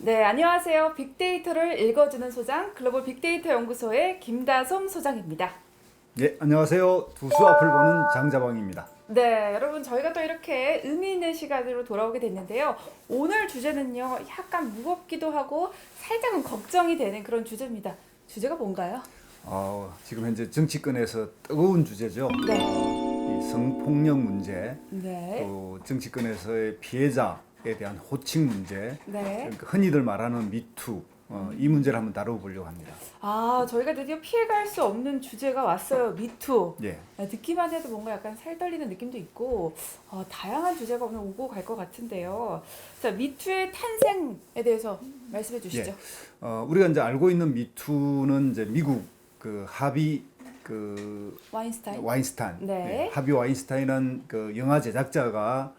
네, 안녕하세요. 빅데이터를 읽어주는 소장, 글로벌 빅데이터 연구소의 김다솜 소장입니다. 네, 안녕하세요. 두수 앞을 보는 장자방입니다. 네, 여러분 저희가 또 이렇게 의미 있는 시간으로 돌아오게 됐는데요. 오늘 주제는요, 약간 무겁기도 하고 살짝은 걱정이 되는 그런 주제입니다. 주제가 뭔가요? 지금 현재 정치권에서 뜨거운 주제죠. 네. 이 성폭력 문제, 네. 또 정치권에서의 피해자에 대한 호칭 문제, 네. 그러니까 흔히들 말하는 미투, 이 문제를 한번 다뤄보려고 합니다. 저희가 드디어 피해갈 수 없는 주제가 왔어요. 미투. 예, 듣기만 해도 뭔가 약간 살떨리는 느낌도 있고 다양한 주제가 오늘 오고 갈 것 같은데요. 자, 미투의 탄생에 대해서 말씀해 주시죠. 우리가 이제 알고 있는 미투는 이제 미국 그 하비 와인스타인, 네. 하비 와인스타인은 그 영화 제작자가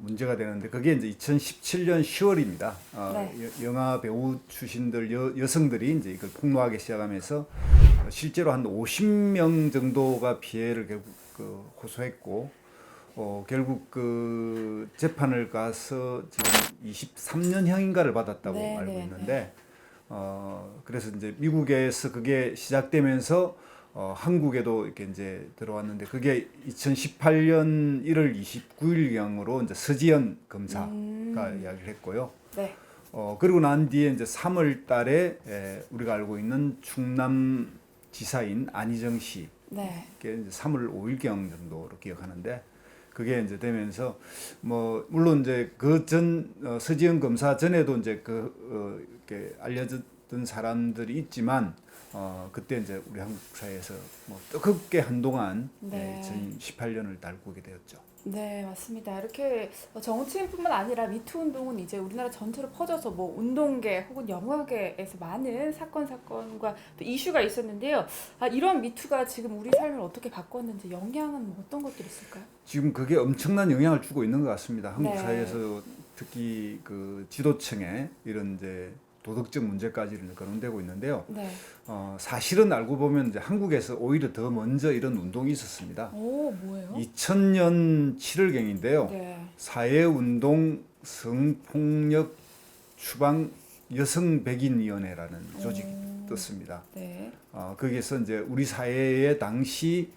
문제가 되는데 그게 이제 2017년 10월입니다. 네. 영화 배우 출신들 여성들이 이제 이걸 폭로하기 시작하면서 실제로 한 50명 정도가 피해를 결국 호소했고 결국 그 재판을 가서 지금 23년형인가를 받았다고 네, 알고 네, 있는데 그래서 이제 미국에서 그게 시작되면서 한국에도 이렇게 이제 들어왔는데 그게 2018년 1월 29일경으로 이제 서지현 검사가 이야기를 했고요. 네. 그리고 난 뒤에 이제 3월 달에 우리가 알고 있는 충남 지사인 안희정 씨, 네. 그게 이제 3월 5일경 정도로 기억하는데 그게 이제 되면서 뭐 물론 이제 그 전 서지현 검사 전에도 이제 이렇게 알려졌던 사람들이 있지만 그때 이제 우리 한국 사회에서 뭐 뜨겁게 한동안 네. 2018년을 달구게 되었죠. 네, 맞습니다. 이렇게 정치인뿐만 아니라 미투 운동은 이제 우리나라 전체로 퍼져서 뭐 운동계 혹은 영화계에서 많은 사건과 또 이슈가 있었는데요. 이런 미투가 지금 우리 삶을 어떻게 바꿨는지 영향은 뭐 어떤 것들이 있을까요? 지금 그게 엄청난 영향을 주고 있는 것 같습니다. 한국 네. 사회에서 특히 그 지도층에 이런 이제 도덕적 문제까지를 거론되고 있는데요. 네. 사실은 알고 보면 이제 한국에서 오히려 더 먼저 이런 운동이 있었습니다. 오, 뭐예요? 2000년 7월경인데요. 네. 사회운동 성폭력 추방 여성백인위원회라는 조직이 떴습니다. 네. 거기에서 이제 우리 사회의 당시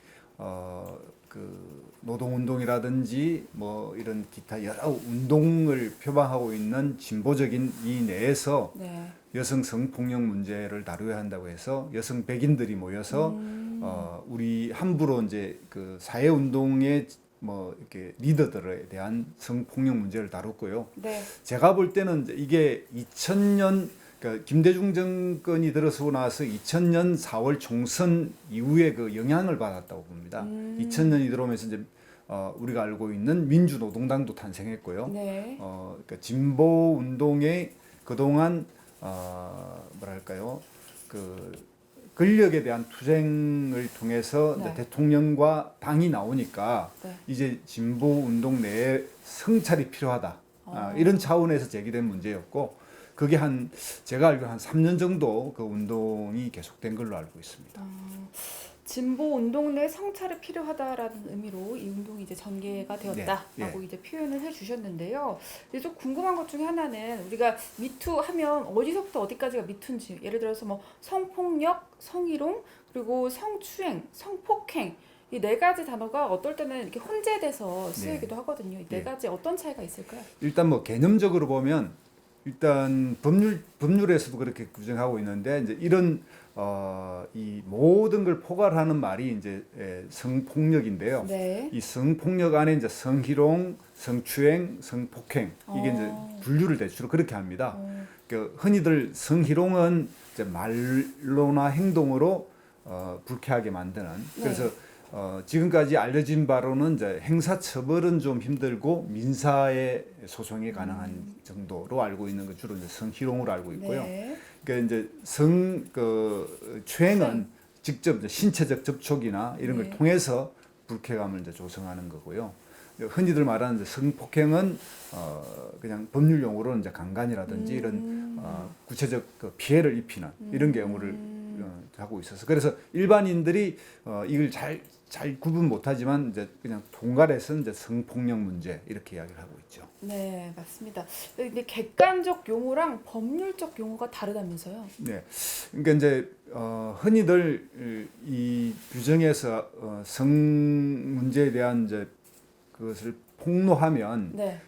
그 노동운동이라든지 뭐 이런 기타 여러 운동을 표방하고 있는 진보적인 이 내에서 네. 여성 성폭력 문제를 다루어야 한다고 해서 여성 백인들이 모여서 우리 함부로 이제 그 사회 운동의 뭐 이렇게 리더들에 대한 성폭력 문제를 다뤘고요. 네. 제가 볼 때는 이제 이게 2000년 그러니까 김대중 정권이 들어서고 나서 2000년 4월 총선 이후에 그 영향을 받았다고 봅니다. 2000년이 들어오면서 이제 우리가 알고 있는 민주노동당도 탄생했고요. 네. 그러니까 진보 운동의 그동안 뭐랄까요 그 권력에 대한 투쟁을 통해서 네. 대통령과 당이 나오니까 네. 이제 진보 운동 내에 성찰이 필요하다. 이런 차원에서 제기된 문제였고 그게 제가 알기로 한 3년 정도 그 운동이 계속된 걸로 알고 있습니다. 진보 운동 내 성찰이 필요하다라는 의미로 이 운동이 이제 전개가 되었다라고 네, 이제 표현을 해주셨는데요. 그래서 좀 궁금한 것 중에 하나는 우리가 미투 하면 어디서부터 어디까지가 미투인지 예를 들어서 뭐 성폭력, 성희롱, 그리고 성추행, 성폭행 이 네 가지 단어가 어떨 때는 이렇게 혼재돼서 쓰이기도 하거든요. 이 네 네. 가지 어떤 차이가 있을까요? 일단 뭐 개념적으로 보면 일단 법률에서도 그렇게 규정하고 있는데 이제 이런 이 모든 걸 포괄하는 말이 이제 성폭력인데요. 네. 이 성폭력 안에 이제 성희롱, 성추행, 성폭행 이게 이제 분류를 대체로 그렇게 합니다. 그 흔히들 성희롱은 이제 말로나 행동으로 불쾌하게 만드는 그래서 지금까지 알려진 바로는 이제 행사처벌은 좀 힘들고 민사의 소송이 가능한 정도로 알고 있는 거 주로 이제 성희롱으로 알고 있고요. 네. 그러니까 이제 추행은 직접 이제 신체적 접촉이나 이런 걸 네. 통해서 불쾌감을 이제 조성하는 거고요. 흔히들 말하는 이제 성폭행은 그냥 법률 용어로는 이제 강간이라든지 이런 구체적 그 피해를 입히는 이런 경우를 하고 있어서 그래서 일반인들이 이걸 잘 구분 못하지만 이제 그냥 통갈해서 이제 성폭력 문제 이렇게 이야기를 하고 있죠. 네, 맞습니다. 근데 객관적 용어랑 법률적 용어가 다르다면서요? 네, 그러니까 이제 흔히들 이 규정에서 성 문제에 대한 이제 그것을 폭로하면 네.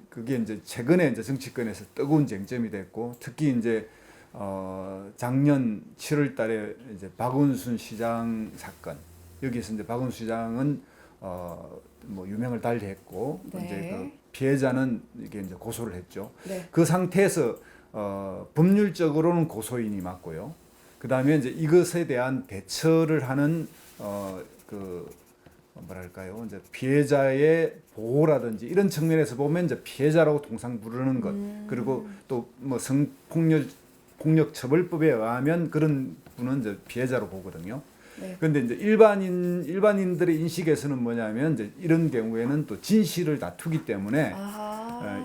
그게 이제 최근에 이제 정치권에서 뜨거운 쟁점이 됐고 특히 이제 작년 7월달에 이제 박원순 시장 사건 여기서 이제 박원순 시장은 뭐 유명을 달리했고 네. 이제 그 피해자는 이게 이제 고소를 했죠. 네. 그 상태에서 법률적으로는 고소인이 맞고요. 그 다음에 이제 이것에 대한 대처를 하는 그 뭐랄까요, 이제 피해자의 보호라든지 이런 측면에서 보면 이제 피해자라고 통상 부르는 것 그리고 또 뭐 폭력 처벌법에 의하면 그런 분은 이제 피해자로 보거든요. 네. 그런데 이제 일반인들의 인식에서는 뭐냐면 이제 이런 경우에는 또 진실을 다투기 때문에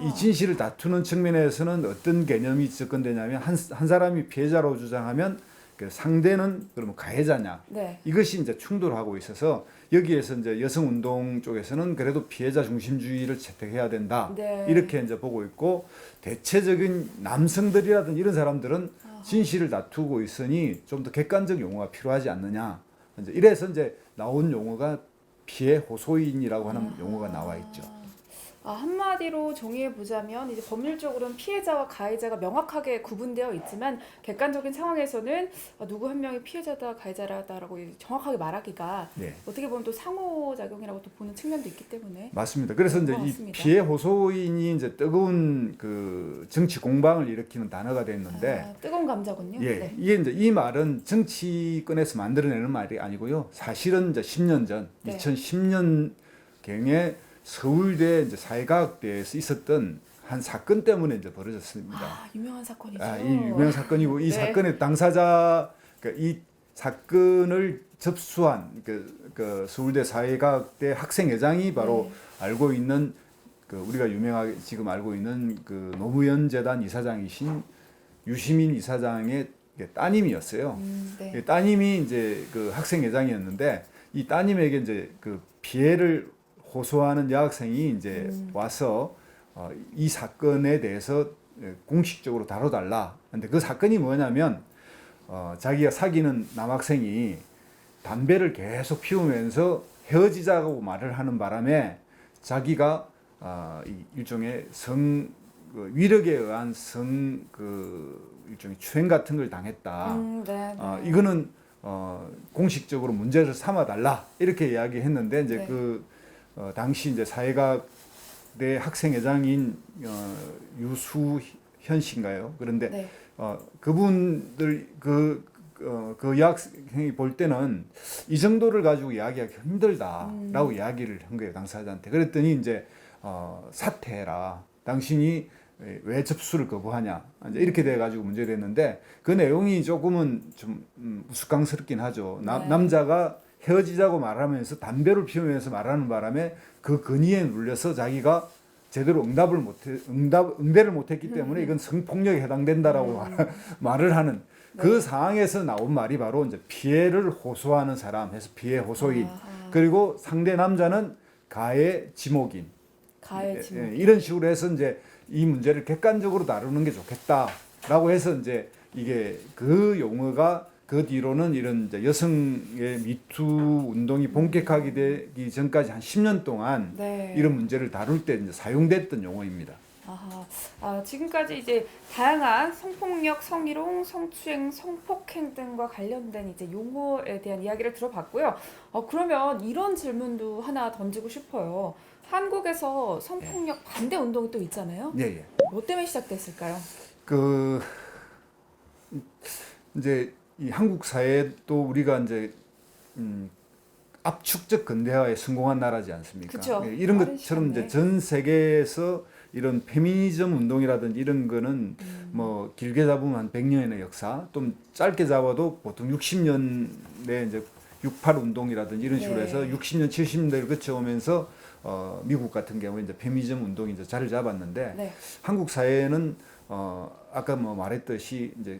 이 진실을 다투는 측면에서는 어떤 개념이 접근되냐면 한 사람이 피해자로 주장하면 그 상대는 그러면 가해자냐 네. 이것이 이제 충돌하고 있어서 여기에서 이제 여성 운동 쪽에서는 그래도 피해자 중심주의를 채택해야 된다 네. 이렇게 이제 보고 있고 대체적인 남성들이라든지 이런 사람들은 진실을 다투고 있으니 좀 더 객관적 용어가 필요하지 않느냐 이제 이래서 이제 나온 용어가 피해 호소인이라고 하는 용어가 나와 있죠. 한마디로 정의해 보자면 이제 법률적으로는 피해자와 가해자가 명확하게 구분되어 있지만 객관적인 상황에서는 누구 한 명이 피해자다 가해자라다라고 정확하게 말하기가 네. 어떻게 보면 또 상호작용이라고 또 보는 측면도 있기 때문에 맞습니다. 그래서 이제 이 맞습니다. 피해 호소인이 이제 뜨거운 그 정치 공방을 일으키는 단어가 됐는데 뜨거운 감자군요. 예, 네. 이게 이제 이 말은 정치권에서 만들어내는 말이 아니고요. 사실은 이제 10년 전, 네. 2010년경에 서울대 이제 사회과학대에서 있었던 한 사건 때문에 이제 벌어졌습니다. 유명한 사건이죠. 이 유명 사건이고 이 네. 사건의 당사자, 그러니까 이 사건을 접수한 그 서울대 사회과학대 학생회장이 바로 알고 있는 그 우리가 유명하게 지금 알고 있는 그 노무현 재단 이사장이신 유시민 이사장의 따님이었어요. 네. 따님이 이제 그 학생회장이었는데 이 따님에게 이제 그 피해를 호소하는 여학생이 이제 와서 이 사건에 대해서 공식적으로 다뤄달라. 근데 그 사건이 뭐냐면 자기가 사귀는 남학생이 담배를 계속 피우면서 헤어지자고 말을 하는 바람에 자기가 이 일종의 위력에 의한 일종의 추행 같은 걸 당했다. 네. 이거는 공식적으로 문제를 삼아달라 이렇게 이야기했는데 이제 네. 당시 이제 사회과대 학생회장인 유수현 씨인가요? 그런데 네. 그분들 그 여학생이 볼 때는 이 정도를 가지고 이야기하기 힘들다라고 이야기를 한 거예요, 당사자한테. 그랬더니 이제 사퇴해라. 당신이 왜 접수를 거부하냐. 이제 이렇게 돼 가지고 문제가 됐는데 그 내용이 조금은 좀 우스꽝스럽긴 하죠. 네. 남자가 헤어지자고 말하면서 담배를 피우면서 말하는 바람에 그 근위에 눌려서 자기가 제대로 응대를 못했기 때문에 이건 성폭력에 해당된다라고 말을 하는 그 상황에서 나온 말이 바로 이제 피해를 호소하는 사람 해서 피해 호소인 그리고 상대 남자는 가해 지목인 이런 식으로 해서 이제 이 문제를 객관적으로 다루는 게 좋겠다라고 해서 이제 이게 그 용어가 그 뒤로는 이런 이제 여성의 미투 운동이 본격화하게 되기 전까지 한 10년 동안 네. 이런 문제를 다룰 때 이제 사용됐던 용어입니다. 지금까지 이제 다양한 성폭력, 성희롱, 성추행, 성폭행 등과 관련된 이제 용어에 대한 이야기를 들어봤고요. 그러면 이런 질문도 하나 던지고 싶어요. 한국에서 성폭력 반대 운동이 또 있잖아요. 예. 뭐 때문에 시작됐을까요? 이제 이 한국 사회도 우리가 이제 압축적 근대화에 성공한 나라지 않습니까? 그쵸. 이런 것처럼 이제 전 세계에서 이런 페미니즘 운동이라든지 이런 거는 뭐 길게 잡으면 한 100년의 역사, 좀 짧게 잡아도 보통 60년대 이제 68 운동이라든지 이런 식으로 해서 60년, 70년대를 거쳐오면서 미국 같은 경우에 이제 페미니즘 운동이 이제 자리를 잡았는데 한국 사회는 아까 뭐 말했듯이 이제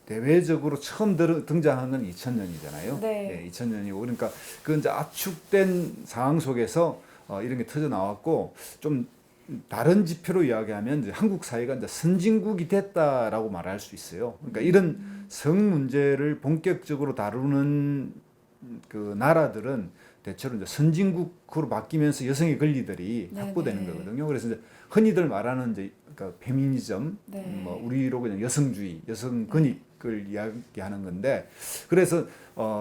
대외적으로 처음 등장한 건 2000년이잖아요. 네. 2000년이고 그러니까 그 이제 압축된 상황 속에서 이런 게 터져 나왔고 좀 다른 지표로 이야기하면 이제 한국 사회가 이제 선진국이 됐다라고 말할 수 있어요. 그러니까 이런 성 문제를 본격적으로 다루는 그 나라들은 대체로 이제 선진국으로 바뀌면서 여성의 권리들이 네, 확보되는 네. 거거든요. 그래서 이제 흔히들 말하는 이제 그러니까 페미니즘, 네. 뭐 우리로 그냥 여성주의, 여성 권익을 이야기하는 건데, 그래서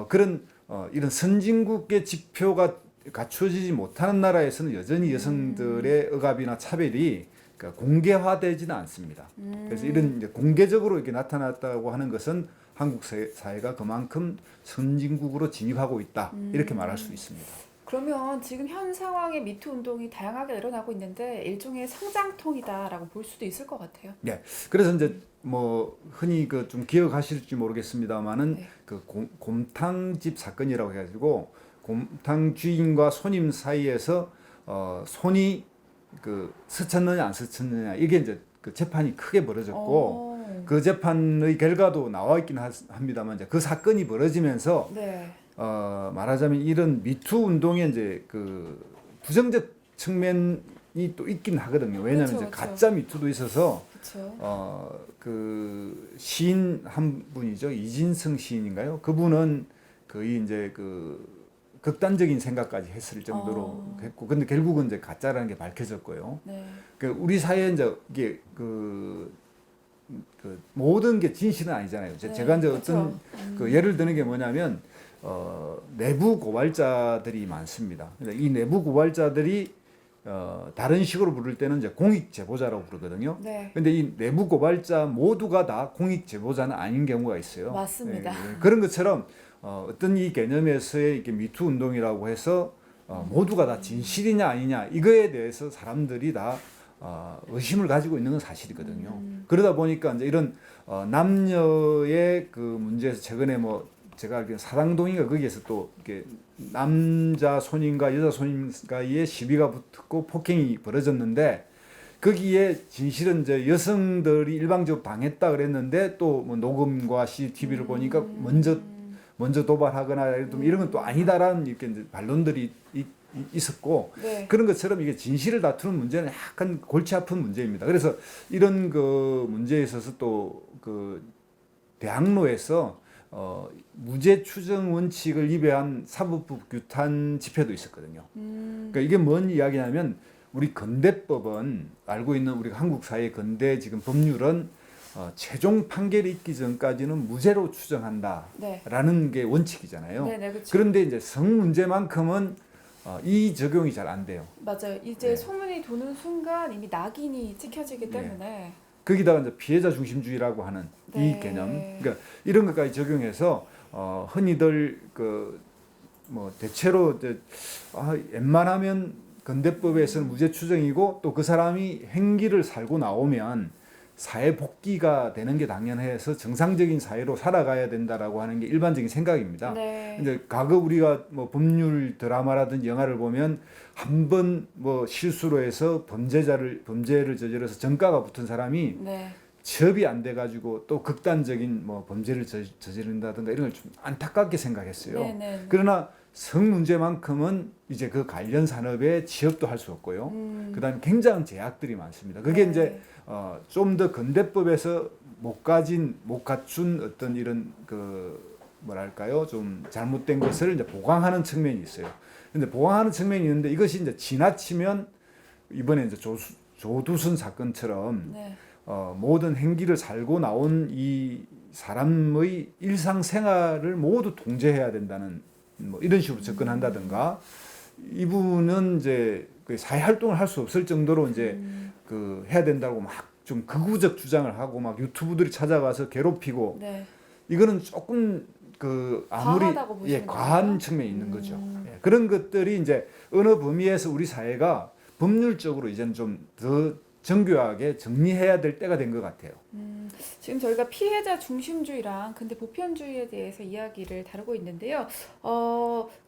그런 이런 선진국의 지표가 갖춰지지 못하는 나라에서는 여전히 여성들의 억압이나 차별이 그러니까 공개화되지는 않습니다. 그래서 이런 이제 공개적으로 이렇게 나타났다고 하는 것은 한국 사회가 그만큼 선진국으로 진입하고 있다 이렇게 말할 수 있습니다. 그러면 지금 현 상황의 미투 운동이 다양하게 일어나고 있는데 일종의 성장통이다라고 볼 수도 있을 것 같아요. 네, 그래서 이제 뭐 흔히 그 좀 기억하실지 모르겠습니다만은 네. 그 곰탕집 사건이라고 해가지고 곰탕 주인과 손님 사이에서 손이 그 스쳤느냐 안 스쳤느냐 이게 이제 그 재판이 크게 벌어졌고 그 재판의 결과도 나와 있긴 합니다만 이제 그 사건이 벌어지면서 네. 말하자면 이런 미투 운동에 이제 그 부정적 측면이 또 있긴 하거든요. 왜냐하면 그쵸, 이제 그쵸. 가짜 미투도 있어서 그렇죠. 그 시인 한 분이죠. 이진성 시인인가요? 그분은 거의 이제 그 극단적인 생각까지 했을 정도로 했고, 근데 결국은 이제 가짜라는 게 밝혀졌고요. 네. 그 우리 사회에 이제 이게 그 모든 게 진실은 아니잖아요. 네, 제가 이제 그렇죠. 어떤 그 예를 드는 게 뭐냐면 내부 고발자들이 많습니다. 근데 이 내부 고발자들이 다른 식으로 부를 때는 이제 공익 제보자라고 부르거든요. 네. 근데 이 내부 고발자 모두가 다 공익 제보자는 아닌 경우가 있어요. 맞습니다. 그런 것처럼 어떤 이 개념에서의 이게 미투 운동이라고 해서 모두가 다 진실이냐 아니냐 이거에 대해서 사람들이 다 의심을 가지고 있는 건 사실이거든요. 그러다 보니까 이제 이런 남녀의 그 문제에서 최근에 뭐 제가 알기로는 사당동인가 거기에서 또 이렇게 남자 손님과 여자 손님과의 시비가 붙고 폭행이 벌어졌는데 거기에 진실은 이제 여성들이 일방적으로 당했다 그랬는데 또 뭐 녹음과 CCTV를 보니까 먼저 도발하거나 이런 건 또 아니다라는 이렇게 이제 반론들이 있었고 네. 그런 것처럼 이게 진실을 다투는 문제는 약간 골치 아픈 문제입니다. 그래서 이런 그 문제에 있어서 또 그 대학로에서 무죄 추정 원칙을 위배한 사법부 규탄 집회도 있었거든요. 그러니까 이게 뭔 이야기냐면 우리 건대법은 알고 있는 우리 한국 사회 건대 지금 법률은 최종 판결이 있기 전까지는 무죄로 추정한다라는 게 원칙이잖아요. 네, 네, 그렇죠. 그런데 이제 성 문제만큼은 이 적용이 잘 안 돼요. 맞아요. 이제 네. 소문이 도는 순간 이미 낙인이 찍혀지기 때문에 거기다가 이제 피해자 중심주의라고 하는 네. 이 개념, 그러니까 이런 것까지 적용해서 흔히들 그 뭐 대체로 이제 웬만하면 건대법에서는 무죄 추정이고 또 그 사람이 행기를 살고 나오면 사회 복귀가 되는 게 당연해서 정상적인 사회로 살아가야 된다라고 하는 게 일반적인 생각입니다. 네. 이제 과거 우리가 뭐 법률 드라마라든지 영화를 보면 한 번 뭐 실수로 해서 범죄를 저질러서 전가가 붙은 사람이 네. 취업이 안 돼가지고 또 극단적인 뭐 범죄를 저지른다든가 이런 걸 좀 안타깝게 생각했어요. 네, 네. 그러나 성 문제만큼은 이제 그 관련 산업에 취업도 할 수 없고요. 그다음에 굉장한 제약들이 많습니다. 그게 네. 이제 좀 더 건대법에서 못 갖춘 어떤 이런 그 뭐랄까요 좀 잘못된 것을 이제 보강하는 측면이 있어요. 근데 보강하는 측면이 있는데 이것이 이제 지나치면 이번에 이제 조두순 사건처럼 네. 모든 행기를 살고 나온 이 사람의 일상생활을 모두 통제해야 된다는 뭐 이런 식으로 접근한다든가 이분은 이제 그 사회 활동을 할 수 없을 정도로 이제 그 해야 된다고 막 좀 극우적 주장을 하고 막 유튜브들이 찾아가서 괴롭히고 네. 이거는 조금 그 아무리 과하다고 보시는 과한 건가요? 측면이 있는 거죠. 그런 것들이 이제 어느 범위에서 우리 사회가 법률적으로 이제는 좀 더 정교하게 정리해야 될 때가 된 것 같아요. 지금 저희가 피해자 중심주의랑 근대 보편주의에 대해서 이야기를 다루고 있는데요.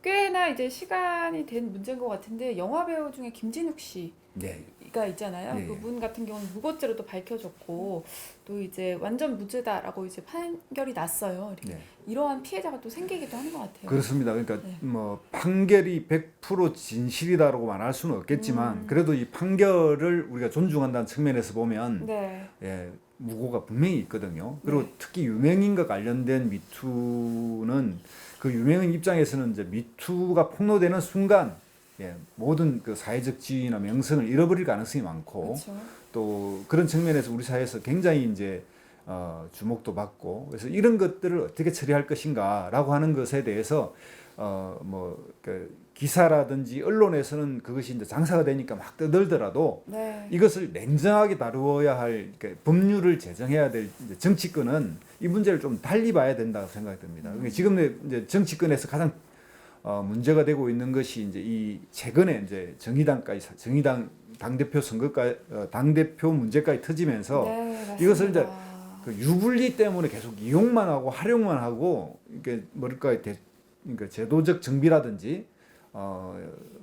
꽤나 이제 시간이 된 문제인 것 같은데 영화 배우 중에 김진욱 씨가 네. 가 있잖아요. 예, 예. 그분 같은 경우는 무고죄로도 밝혀졌고 또 이제 완전 무죄다라고 이제 판결이 났어요. 네. 이러한 피해자가 또 생기기도 하는 것 같아요. 그렇습니다. 그러니까 네. 뭐 판결이 100% 진실이다라고 말할 수는 없겠지만 그래도 이 판결을 우리가 존중한다는 측면에서 보면 네. 예, 무고가 분명히 있거든요. 그리고 네. 특히 유명인과 관련된 미투는 그 유명인 입장에서는 이제 미투가 폭로되는 순간 예, 모든 그 사회적 지위나 명성을 잃어버릴 가능성이 많고 그렇죠. 또 그런 측면에서 우리 사회에서 굉장히 이제 주목도 받고 그래서 이런 것들을 어떻게 처리할 것인가라고 하는 것에 대해서 그 기사라든지 언론에서는 그것이 이제 장사가 되니까 막 떠들더라도 네. 이것을 냉정하게 다루어야 할 그러니까 법률을 제정해야 될 이제 정치권은 이 문제를 좀 달리 봐야 된다고 생각이 듭니다. 그러니까 지금 이제 정치권에서 가장 문제가 되고 있는 것이 이제 이 최근에 이제 정의당 당대표 선거까지 당대표 문제까지 터지면서 네, 맞습니다. 이것을 이제 그 유불리 때문에 계속 이용만 하고 활용만 하고 이게 뭐랄까 그러니까 제도적 정비라든지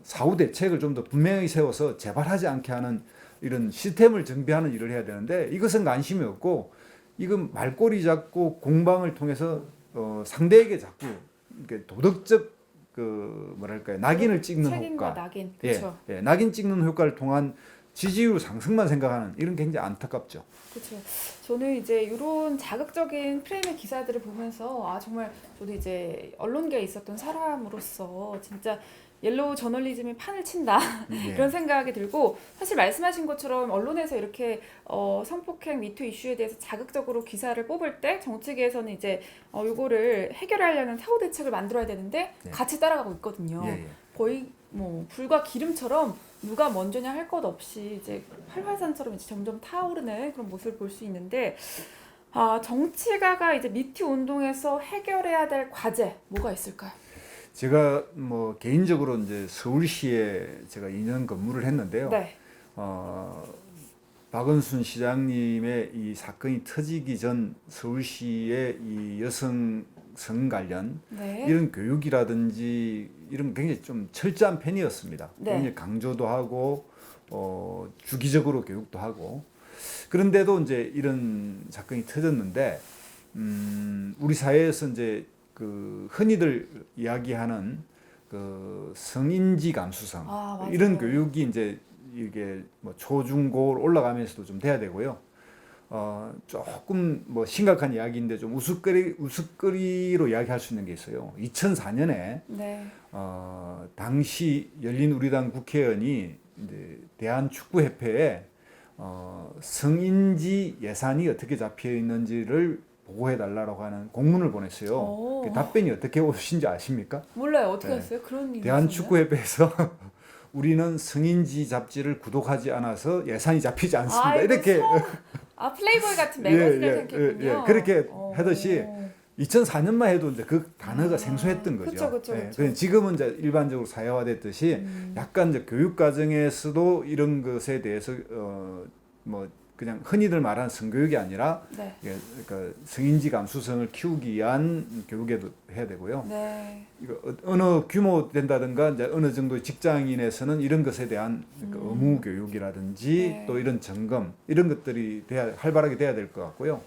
사후 대책을 좀 더 분명히 세워서 재발하지 않게 하는 이런 시스템을 정비하는 일을 해야 되는데 이것은 관심이 없고 이건 말꼬리 잡고 공방을 통해서 상대에게 자꾸 이렇게 도덕적 그 뭐랄까요 낙인을 찍는 책임과 효과, 낙인. 그렇죠. 예, 낙인 찍는 효과를 통한 지지율 상승만 생각하는 이런 게 굉장히 안타깝죠. 그렇죠. 저는 이제 이런 자극적인 프레임의 기사들을 보면서 아 정말 저도 이제 언론계에 있었던 사람으로서 진짜 옐로우 저널리즘이 판을 친다 예. 이런 생각이 들고 사실 말씀하신 것처럼 언론에서 이렇게 성폭행 미투 이슈에 대해서 자극적으로 기사를 뽑을 때 정치계에서는 이제 요거를 해결하려는 사후 대책을 만들어야 되는데 네. 같이 따라가고 있거든요. 예, 예. 거의 뭐 불과 기름처럼 누가 먼저냐 할 것 없이 이제 활활산처럼 이제 점점 타오르는 그런 모습을 볼 수 있는데 정치가가 이제 미투 운동에서 해결해야 될 과제 뭐가 있을까요? 제가 뭐 개인적으로 이제 서울시에 제가 2년 근무를 했는데요. 네. 박은순 시장님의 이 사건이 터지기 전 서울시의 이 여성 성 관련 네. 이런 교육이라든지 이런 굉장히 좀 철저한 편이었습니다. 네. 굉장히 강조도 하고 주기적으로 교육도 하고 그런데도 이제 이런 사건이 터졌는데 우리 사회에서 이제 그 흔히들 이야기하는 그 성인지 감수성 맞아요. 이런 교육이 이제 이게 뭐 초중고 올라가면서도 좀 돼야 되고요. 조금 뭐 심각한 이야기인데 좀 우스갯거리로 이야기할 수 있는 게 있어요. 2004년에 네. 당시 열린우리당 국회의원이 이제 대한축구협회에 성인지 예산이 어떻게 잡혀 있는지를 보고해 달라고 하는 공문을 보냈어요. 오. 그 답변이 어떻게 오신지 아십니까? 몰라요. 어떻게 네. 했어요? 그런 일이 있었나요? 대한축구협회에서 우리는 성인지 잡지를 구독하지 않아서 예산이 잡히지 않습니다. 이렇게 플레이보이 같은 매거진을 생겼군요. 그렇게 하듯이 2004년만 해도 이제 그 단어가 생소했던 거죠. 그쵸. 그래서 지금은 이제 일반적으로 사회화됐듯이 약간 이제 교육 과정에서도 이런 것에 대해서 뭐 그냥 흔히들 말하는 성교육이 아니라 네. 그러니까 성인지 감수성을 키우기 위한 교육에도 해야 되고요. 네. 이거 어느 규모 된다든가 이제 어느 정도 직장인에서는 이런 것에 대한 그러니까 의무 교육이라든지 네. 또 이런 점검 이런 것들이 활발하게 돼야 될 것 같고요.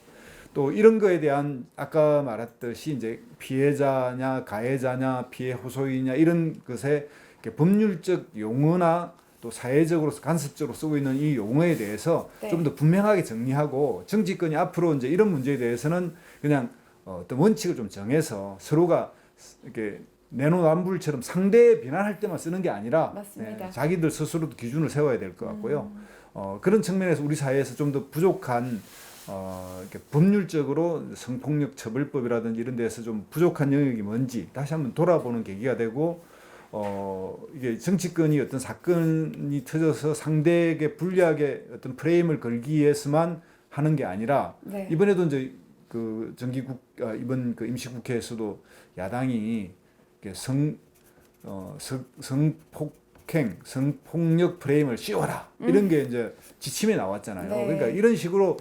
또 이런 거에 대한 아까 말했듯이 이제 피해자냐 가해자냐 피해 호소인이냐 이런 것에 법률적 용어나 또 사회적으로 간섭적으로 쓰고 있는 이 용어에 대해서 네. 좀 더 분명하게 정리하고 정치권이 앞으로 이제 이런 문제에 대해서는 그냥 어떤 원칙을 좀 정해서 서로가 이렇게 내노남불처럼 상대 비난할 때만 쓰는 게 아니라 맞습니다. 자기들 스스로도 기준을 세워야 될 것 같고요. 그런 측면에서 우리 사회에서 좀 더 부족한 이렇게 법률적으로 성폭력 처벌법이라든지 이런 데서 좀 부족한 영역이 뭔지 다시 한번 돌아보는 계기가 되고 이게 정치권이 어떤 사건이 터져서 상대에게 불리하게 어떤 프레임을 걸기 위해서만 하는 게 아니라 네. 이번에도 이제 그 이번 그 임시국회에서도 야당이 성폭행, 성폭력 프레임을 씌워라 이런 게 이제 지침에 나왔잖아요. 네. 그러니까 이런 식으로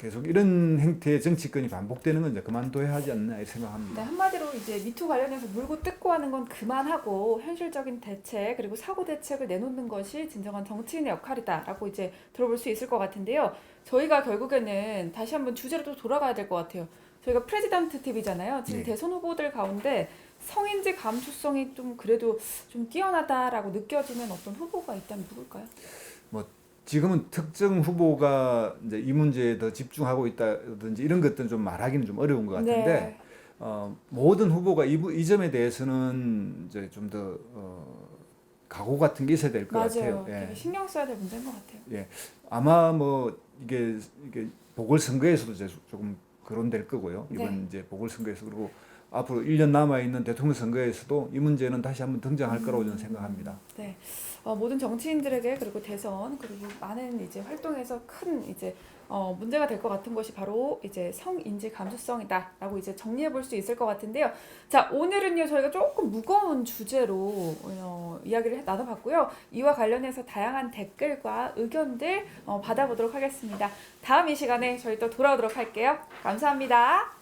계속 이런 행태의 정치권이 반복되는 건 이제 그만둬야 하지 않나 이렇게 생각합니다. 네, 한마디로 이제 미투 관련해서 물고 뜯고 하는 건 그만하고 현실적인 대책 그리고 사고 대책을 내놓는 것이 진정한 정치인의 역할이다라고 이제 들어볼 수 있을 것 같은데요. 저희가 결국에는 다시 한번 주제로 또 돌아가야 될 것 같아요. 저희가 프레지던트 TV잖아요. 지금 네. 대선 후보들 가운데 성인지 감수성이 좀 그래도 좀 뛰어나다라고 느껴지는 어떤 후보가 있다면 누굴까요? 뭐 지금은 특정 후보가 이제 이 문제에 더 집중하고 있다든지 이런 것들은 좀 말하기는 좀 어려운 것 같은데 네. 모든 후보가 이 점에 대해서는 이제 좀 더 각오 같은 게 있어야 될 것 맞아요. 같아요. 예. 되게 신경 써야 될 문제인 것 같아요. 예. 아마 뭐 이게 보궐선거에서도 이제 조금 거론될 거고요. 이번 네. 이제 보궐선거에서 그리고 앞으로 1년 남아 있는 대통령 선거에서도 이 문제는 다시 한번 등장할 거라고 저는 생각합니다. 네. 모든 정치인들에게 그리고 대선 그리고 많은 이제 활동에서 큰 이제 문제가 될 것 같은 것이 바로 이제 성인지 감수성이다라고 이제 정리해 볼 수 있을 것 같은데요. 자, 오늘은요 저희가 조금 무거운 주제로 이야기를 나눠봤고요. 이와 관련해서 다양한 댓글과 의견들 받아보도록 하겠습니다. 다음 이 시간에 저희 또 돌아오도록 할게요. 감사합니다.